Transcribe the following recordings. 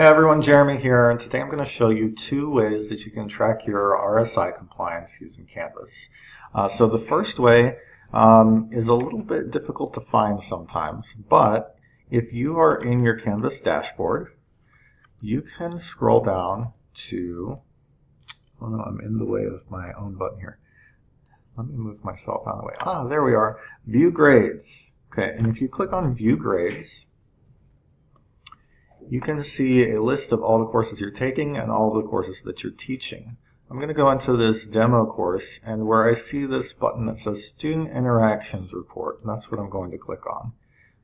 Hi everyone, Jeremy here, and today I'm going to show you two ways that you can track your RSI compliance using Canvas. So the first way is a little bit difficult to find sometimes, but if you are in your Canvas dashboard, you can scroll down to, oh no, I'm in the way of my own button here. Let me move myself out of the way. There we are, View Grades. Okay, and if you click on View Grades, you can see a list of all the courses you're taking and all the courses that you're teaching. I'm going to go into this demo course, and where I see this button that says Student Interactions Report, and that's what I'm going to click on.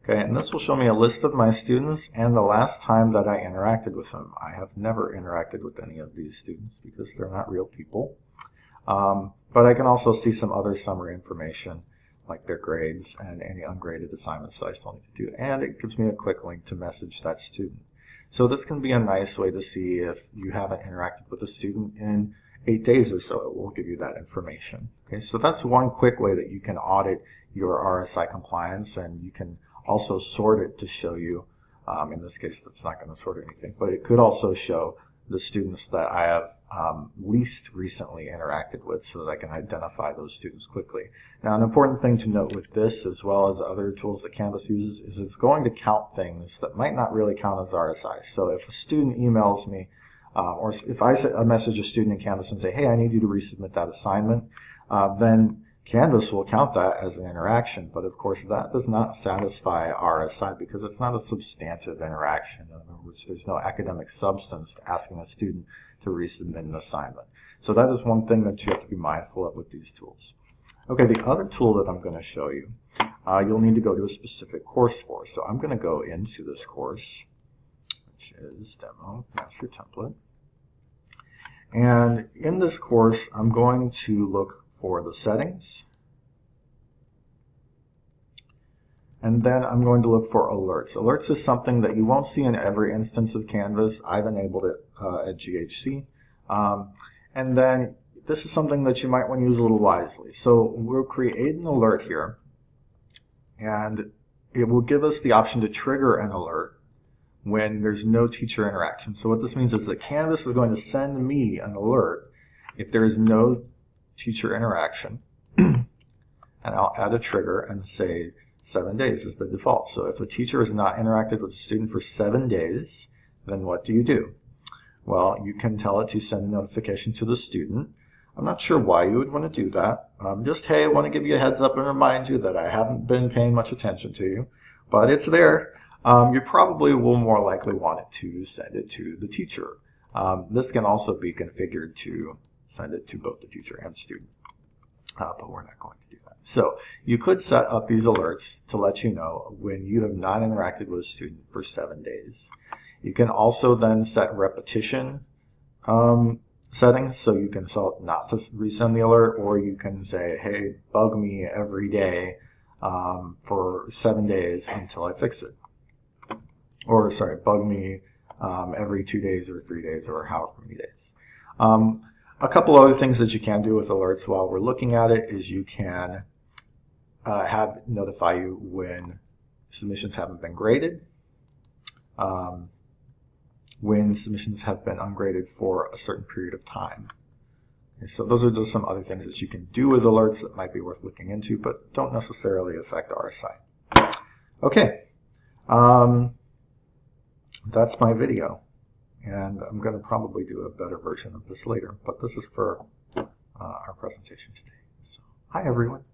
Okay, and this will show me a list of my students and the last time that I interacted with them. I have never interacted with any of these students because they're not real people. But I can also see some other summary information like their grades and any ungraded assignments that I still need to do. And it gives me a quick link to message that student. So this can be a nice way to see if you haven't interacted with a student in 8 days or so. It will give you that information. Okay, so that's one quick way that you can audit your RSI compliance, and you can also sort it to show you, in this case that's not going to sort anything, but it could also show the students that I have least recently interacted with so that I can identify those students quickly. Now, an important thing to note with this, as well as other tools that Canvas uses, is it's going to count things that might not really count as RSI. So if a student emails me, or if I message a student in Canvas and say, hey, I need you to resubmit that assignment, then Canvas will count that as an interaction, but of course that does not satisfy RSI because it's not a substantive interaction. In other words, there's no academic substance to asking a student to resubmit an assignment. So that is one thing that you have to be mindful of with these tools. Okay, the other tool that I'm going to show you, you'll need to go to a specific course for. So I'm going to go into this course, which is Demo Master Template. And in this course, I'm going to look for the settings, and then I'm going to look for alerts. Alerts is something that you won't see in every instance of Canvas. I've enabled it at GHC. And then this is something that you might want to use a little wisely. So we'll create an alert here, and it will give us the option to trigger an alert when there's no teacher interaction. So what this means is that Canvas is going to send me an alert if there is no teacher interaction, and I'll add a trigger and say 7 days is the default. So if a teacher has not interacted with a student for 7 days, then what do you do? Well, you can tell it to send a notification to the student. I'm not sure why you would want to do that. Just, hey, I want to give you a heads up and remind you that I haven't been paying much attention to you, but it's there. You probably will more likely want it to send it to the teacher. This can also be configured to send it to both the teacher and student, but we're not going to do that. So you could set up these alerts to let you know when you have not interacted with a student for 7 days. You can also then set repetition settings, so you can tell it not to resend the alert, or you can say, hey, bug me every day for 7 days until I fix it. Or, sorry, bug me every 2 days or 3 days or however many days. A couple other things that you can do with alerts while we're looking at it is you can have it notify you when submissions haven't been graded, when submissions have been ungraded for a certain period of time. Okay, so those are just some other things that you can do with alerts that might be worth looking into, but don't necessarily affect RSI. Okay, that's my video. And I'm going to probably do a better version of this later, but this is for our presentation today. So, hi everyone.